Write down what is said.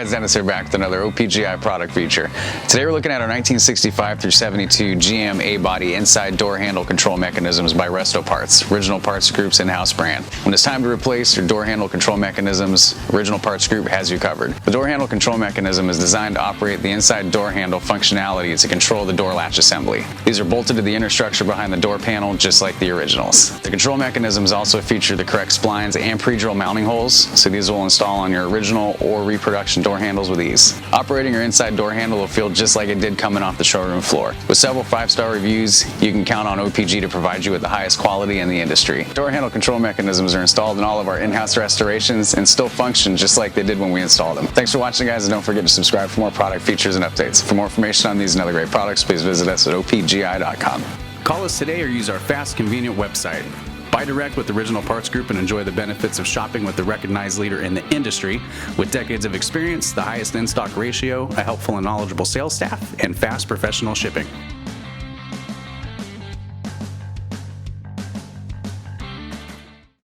guys, Dennis here back with another OPGI product feature. Today we're looking at our 1965 through 72 GM A-body inside door handle control mechanisms by Resto Parts, Original Parts Group's in-house brand. When it's time to replace your door handle control mechanisms, Original Parts Group has you covered. The door handle control mechanism is designed to operate the inside door handle functionality to control the door latch assembly. These are bolted to the inner structure behind the door panel just like the originals. The control mechanisms also feature the correct splines and pre-drill mounting holes, so these will install on your original or reproduction door handles with ease. Operating your inside door handle will feel just like it did coming off the showroom floor. With several 5-star reviews, you can count on OPG to provide you with the highest quality in the industry. Door handle control mechanisms are installed in all of our in-house restorations and still function just like they did when we installed them. Thanks for watching, guys, and don't forget to subscribe for more product features and updates. For more information on these and other great products, please visit us at opgi.com. Call us today or use our fast, convenient website. Buy direct with Original Parts Group and enjoy the benefits of shopping with the recognized leader in the industry with decades of experience, the highest in-stock ratio, a helpful and knowledgeable sales staff, and fast professional shipping.